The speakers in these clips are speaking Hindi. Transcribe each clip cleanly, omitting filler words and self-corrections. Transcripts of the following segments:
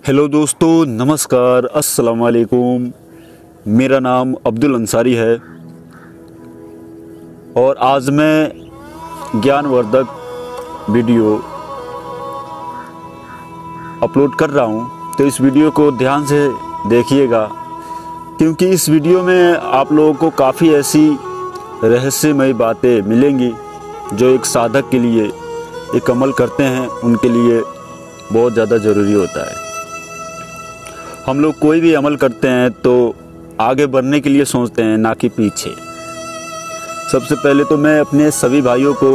हेलो दोस्तों, नमस्कार, अस्सलाम वालेकुम। मेरा नाम अब्दुल अंसारी है और आज मैं ज्ञानवर्धक वीडियो अपलोड कर रहा हूँ। तो इस वीडियो को ध्यान से देखिएगा, क्योंकि इस वीडियो में आप लोगों को काफ़ी ऐसी रहस्यमय बातें मिलेंगी जो एक साधक के लिए, एक अमल करते हैं उनके लिए बहुत ज़्यादा ज़रूरी होता है। हम लोग कोई भी अमल करते हैं तो आगे बढ़ने के लिए सोचते हैं, ना कि पीछे। सबसे पहले तो मैं अपने सभी भाइयों को,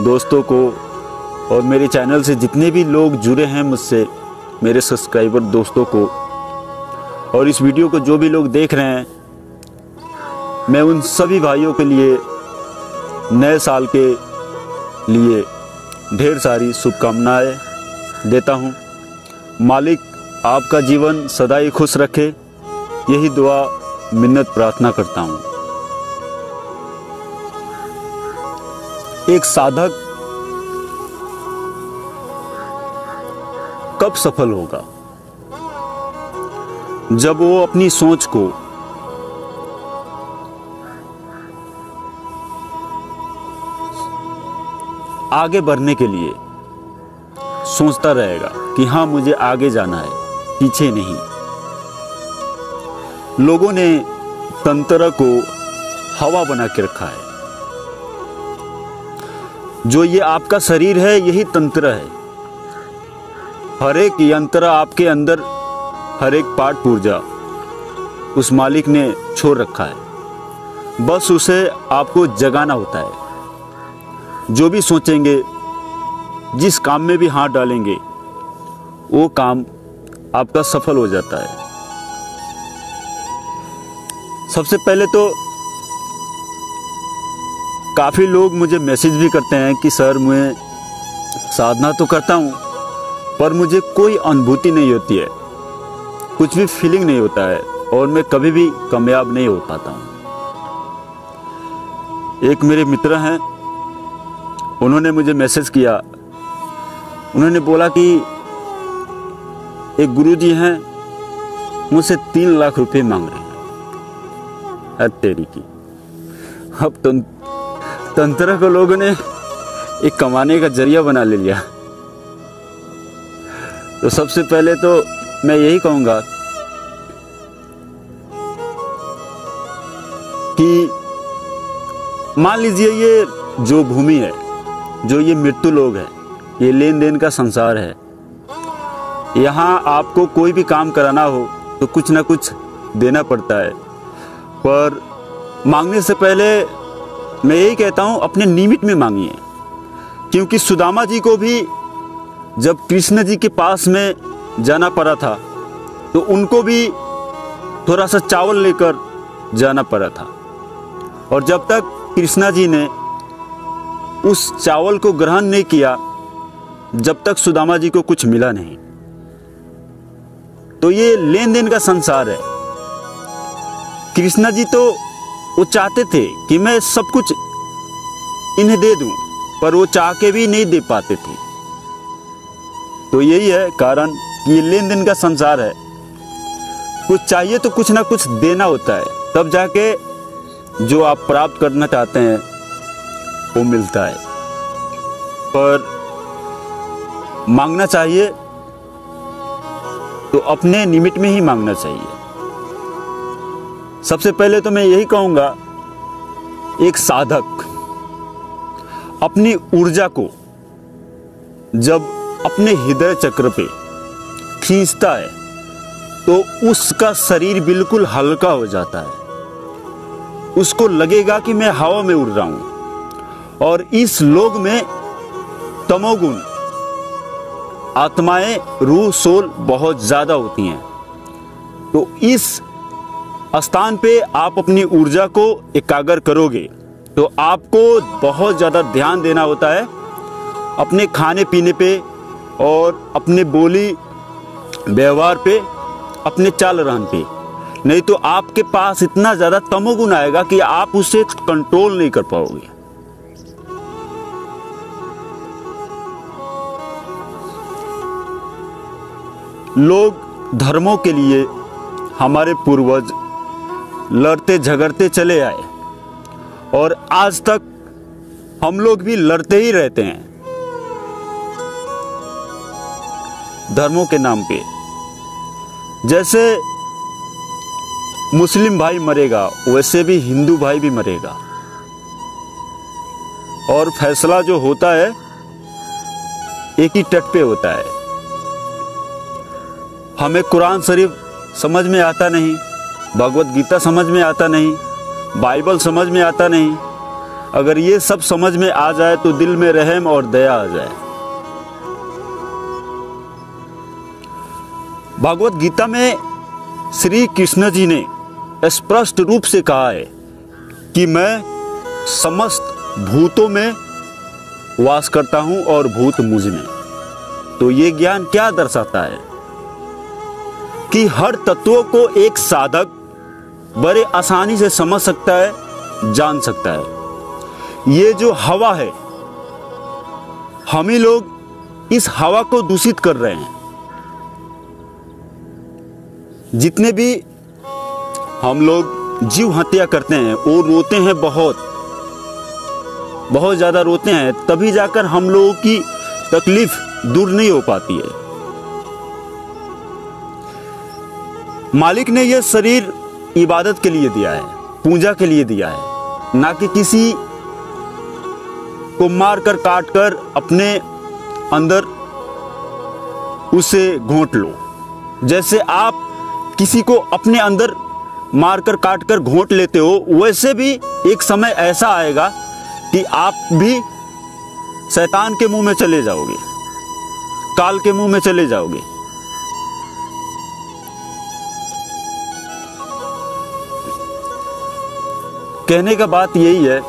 दोस्तों को और मेरे चैनल से जितने भी लोग जुड़े हैं मुझसे, मेरे सब्सक्राइबर दोस्तों को और इस वीडियो को जो भी लोग देख रहे हैं, मैं उन सभी भाइयों के लिए नए साल के लिए ढेर सारी शुभकामनाएं देता हूं। मालिक आपका जीवन सदा ही खुश रखे, यही दुआ मिन्नत प्रार्थना करता हूं। एक साधक कब सफल होगा? जब वो अपनी सोच को आगे बढ़ने के लिए सोचता रहेगा कि हाँ, मुझे आगे जाना है, पीछे नहीं। लोगों ने तंत्र को हवा बना के रखा है। जो ये आपका शरीर है, यही तंत्र है। हर एक यंत्र आपके अंदर, हर एक पार्ट पुर्जा उस मालिक ने छोड़ रखा है। बस उसे आपको जगाना होता है। जो भी सोचेंगे, जिस काम में भी हाथ डालेंगे, वो काम आपका सफल हो जाता है। सबसे पहले तो काफ़ी लोग मुझे मैसेज भी करते हैं कि सर, मैं साधना तो करता हूँ पर मुझे कोई अनुभूति नहीं होती है, कुछ भी फीलिंग नहीं होता है और मैं कभी भी कामयाब नहीं हो पाता हूँ। एक मेरे मित्र हैं, उन्होंने मुझे मैसेज किया। उन्होंने बोला कि एक गुरुजी हैं, मुझसे 3 लाख रुपए मांग रहे हैं। हद तेरी की। अब तंत्र को लोगों ने एक कमाने का जरिया बना ले लिया। तो सबसे पहले तो मैं यही कहूँगा कि मान लीजिए ये जो भूमि है, जो ये मृत्यु लोग है, ये लेन देन का संसार है। यहाँ आपको कोई भी काम कराना हो तो कुछ ना कुछ देना पड़ता है। पर मांगने से पहले मैं यही कहता हूँ, अपने निमित्त में मांगिए। क्योंकि सुदामा जी को भी जब कृष्ण जी के पास में जाना पड़ा था तो उनको भी थोड़ा सा चावल लेकर जाना पड़ा था, और जब तक कृष्णा जी ने उस चावल को ग्रहण नहीं किया, जब तक सुदामा जी को कुछ मिला नहीं। तो ये लेन देन का संसार है। कृष्णा जी तो वो चाहते थे कि मैं सब कुछ इन्हें दे दूं, पर वो चाह के भी नहीं दे पाते थे। तो यही है कारण कि ये लेन देन का संसार है। कुछ चाहिए तो कुछ ना कुछ देना होता है, तब जाके जो आप प्राप्त करना चाहते हैं वो मिलता है। पर मांगना चाहिए तो अपने निमित्त में ही मांगना चाहिए। सबसे पहले तो मैं यही कहूंगा, एक साधक अपनी ऊर्जा को जब अपने हृदय चक्र पे खींचता है तो उसका शरीर बिल्कुल हल्का हो जाता है। उसको लगेगा कि मैं हवा में उड़ रहा हूं। और इस लोक में तमोगुण आत्माएं, रूह, सोल बहुत ज्यादा होती हैं। तो इस स्थान पे आप अपनी ऊर्जा को एकाग्र करोगे तो आपको बहुत ज्यादा ध्यान देना होता है अपने खाने पीने पे और अपने बोली व्यवहार पे, अपने चाल रहन पे। नहीं तो आपके पास इतना ज्यादा तमोगुण आएगा कि आप उसे कंट्रोल नहीं कर पाओगे। लोग धर्मों के लिए हमारे पूर्वज लड़ते झगड़ते चले आए और आज तक हम लोग भी लड़ते ही रहते हैं धर्मों के नाम पे। जैसे मुस्लिम भाई मरेगा वैसे भी हिंदू भाई भी मरेगा और फैसला जो होता है एक ही तट पे होता है। हमें कुरान शरीफ समझ में आता नहीं, भगवत गीता समझ में आता नहीं, बाइबल समझ में आता नहीं। अगर ये सब समझ में आ जाए तो दिल में रहम और दया आ जाए। भगवत गीता में श्री कृष्ण जी ने स्पष्ट रूप से कहा है कि मैं समस्त भूतों में वास करता हूं और भूत मुझ में। तो ये ज्ञान क्या दर्शाता है कि हर तत्वों को एक साधक बड़े आसानी से समझ सकता है, जान सकता है। ये जो हवा है, हम ही लोग इस हवा को दूषित कर रहे हैं। जितने भी हम लोग जीव हत्या करते हैं वो रोते हैं, बहुत ज़्यादा रोते हैं, तभी जाकर हम लोगों की तकलीफ दूर नहीं हो पाती है। मालिक ने यह शरीर इबादत के लिए दिया है, पूजा के लिए दिया है, ना कि किसी को मारकर काटकर अपने अंदर उसे घोंट लो। जैसे आप किसी को अपने अंदर मारकर काटकर घोंट लेते हो, वैसे भी एक समय ऐसा आएगा कि आप भी शैतान के मुंह में चले जाओगे, काल के मुंह में चले जाओगे। कहने का बात यही है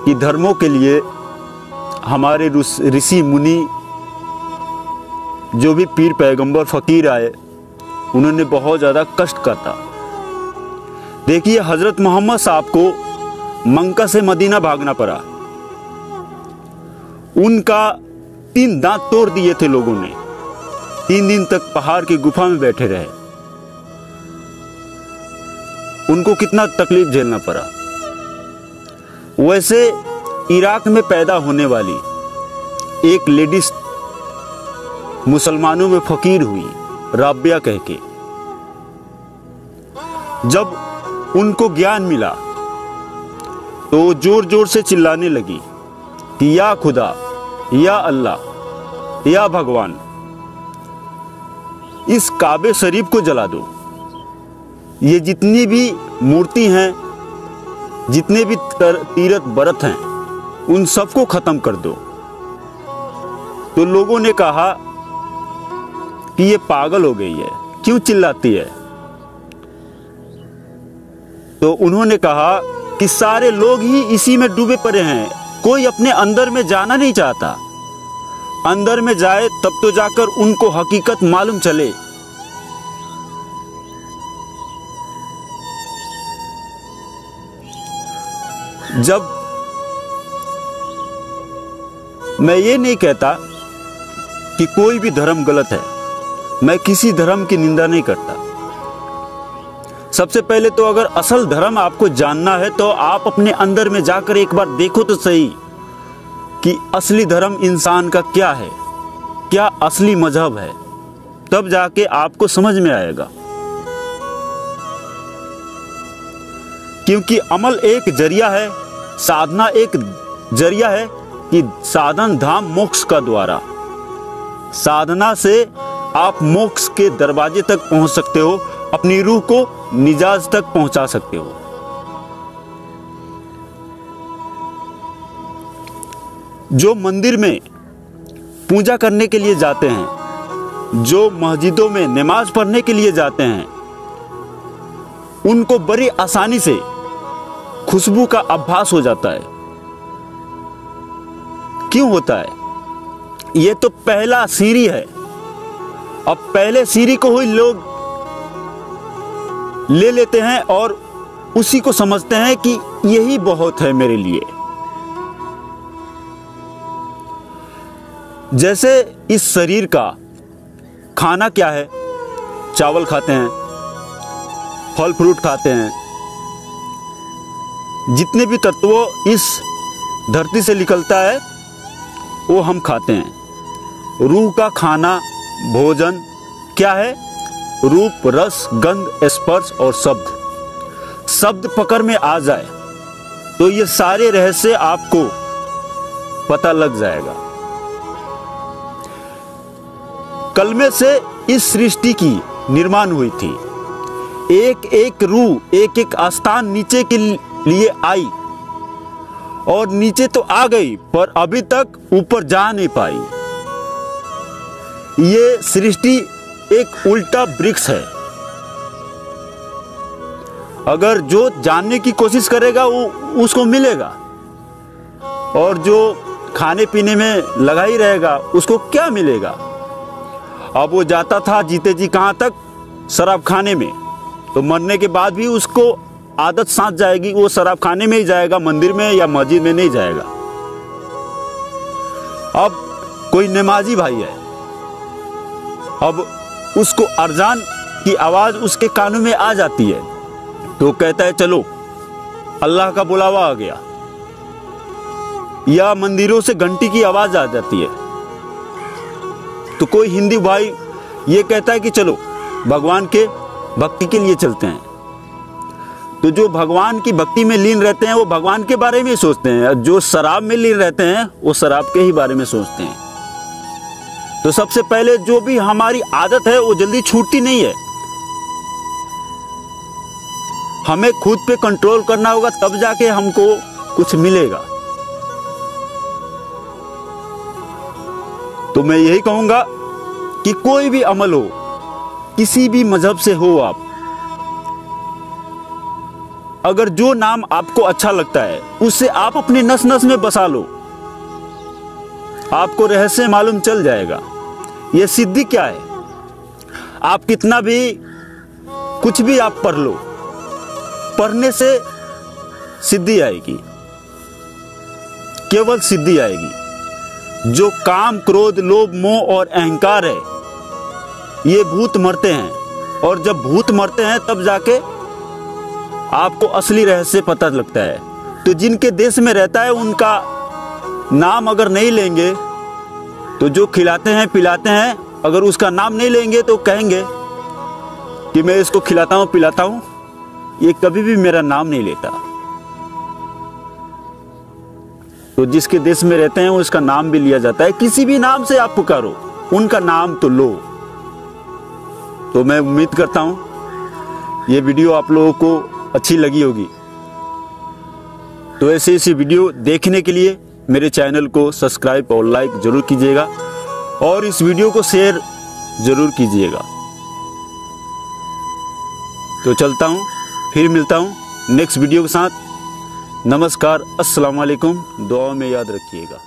कि धर्मों के लिए हमारे ऋषि मुनि, जो भी पीर पैगंबर फकीर आए, उन्होंने बहुत ज़्यादा कष्ट काटा। देखिए, हजरत मोहम्मद साहब को मक्का से मदीना भागना पड़ा। उनका 3 दांत तोड़ दिए थे लोगों ने। 3 दिन तक पहाड़ की गुफा में बैठे रहे। उनको कितना तकलीफ झेलना पड़ा। वैसे इराक में पैदा होने वाली एक लेडीज मुसलमानों में फकीर हुई, राबिया कह के। जब उनको ज्ञान मिला तो वो जोर जोर से चिल्लाने लगी कि या खुदा, या अल्लाह, या भगवान, इस काबे शरीफ को जला दो। ये जितनी भी मूर्ति हैं, जितने भी तीर्थ व्रत हैं, उन सबको खत्म कर दो। तो लोगों ने कहा कि ये पागल हो गई है, क्यों चिल्लाती है। तो उन्होंने कहा कि सारे लोग ही इसी में डूबे पड़े हैं, कोई अपने अंदर में जाना नहीं चाहता। अंदर में जाए तब तो जाकर उनको हकीकत मालूम चले। जब मैं ये नहीं कहता कि कोई भी धर्म गलत है, मैं किसी धर्म की निंदा नहीं करता। सबसे पहले तो अगर असल धर्म आपको जानना है तो आप अपने अंदर में जाकर एक बार देखो तो सही कि असली धर्म इंसान का क्या है, क्या असली मजहब है, तब जाके आपको समझ में आएगा। क्योंकि अमल एक जरिया है, साधना एक जरिया है कि साधन धाम मोक्ष का द्वारा। साधना से आप मोक्ष के दरवाजे तक पहुंच सकते हो, अपनी रूह को निजात तक पहुंचा सकते हो। जो मंदिर में पूजा करने के लिए जाते हैं, जो मस्जिदों में नमाज पढ़ने के लिए जाते हैं, उनको बड़ी आसानी से खुशबू का आभास हो जाता है। क्यों होता है? ये तो पहला सीढ़ी है। अब पहले सीढ़ी को ही लोग ले लेते हैं और उसी को समझते हैं कि यही बहुत है मेरे लिए। जैसे इस शरीर का खाना क्या है? चावल खाते हैं, फल फ्रूट खाते हैं। जितने भी तत्व इस धरती से निकलता है वो हम खाते हैं। रूह का खाना भोजन क्या है? रूप, रस, गंध, स्पर्श और शब्द। शब्द पकड़ में आ जाए तो ये सारे रहस्य आपको पता लग जाएगा। कलमे से इस सृष्टि की निर्माण हुई थी। एक एक रूह, एक एक आस्थान नीचे के लिए आई और नीचे तो आ गई पर अभी तक ऊपर जा नहीं पाई। ये सृष्टि एक उल्टा वृक्ष है। अगर जो जानने की कोशिश करेगा वो उसको मिलेगा, और जो खाने पीने में लगा ही रहेगा उसको क्या मिलेगा। अब वो जाता था जीते जी कहाँ तक? शराब खाने में। तो मरने के बाद भी उसको आदत साथ जाएगी, वो शराब खाने में ही जाएगा, मंदिर में या मस्जिद में नहीं जाएगा। अब कोई नमाजी भाई है, अब उसको अजान की आवाज़ उसके कानों में आ जाती है तो कहता है चलो अल्लाह का बुलावा आ गया। या मंदिरों से घंटी की आवाज़ आ जाती है तो कोई हिंदू भाई ये कहता है कि चलो भगवान के भक्ति के लिए चलते हैं। तो जो भगवान की भक्ति में लीन रहते हैं वो भगवान के बारे में ही सोचते हैं, जो शराब में लीन रहते हैं वो शराब के ही बारे में सोचते हैं। तो सबसे पहले जो भी हमारी आदत है वो जल्दी छूटती नहीं है। हमें खुद पे कंट्रोल करना होगा, तब जाके हमको कुछ मिलेगा। तो मैं यही कहूंगा कि कोई भी अमल हो, किसी भी मजहब से हो, आप अगर जो नाम आपको अच्छा लगता है उससे आप अपने नस नस में बसा लो, आपको रहस्य मालूम चल जाएगा। ये सिद्धि क्या है? आप कितना भी कुछ भी आप पढ़ लो, पढ़ने से सिद्धि आएगी, केवल सिद्धि आएगी। जो काम, क्रोध, लोभ, मोह और अहंकार है ये भूत मरते हैं, और जब भूत मरते हैं तब जाके आपको असली रहस्य पता लगता है। तो जिनके देश में रहता है उनका नाम अगर नहीं लेंगे तो जो खिलाते हैं पिलाते हैं, अगर उसका नाम नहीं लेंगे तो कहेंगे कि मैं इसको खिलाता हूँ पिलाता हूँ, ये कभी भी मेरा नाम नहीं लेता। तो जिसके देश में रहते हैं उसका नाम भी लिया जाता है। किसी भी नाम से आप पुकारो, उनका नाम तो लो। तो मैं उम्मीद करता हूँ ये वीडियो आप लोगों को अच्छी लगी होगी। तो ऐसी वीडियो देखने के लिए मेरे चैनल को सब्सक्राइब और लाइक जरूर कीजिएगा, और इस वीडियो को शेयर जरूर कीजिएगा। तो चलता हूँ, फिर मिलता हूँ नेक्स्ट वीडियो के साथ। नमस्कार, अस्सलाम वालेकुम। दुआ में याद रखिएगा।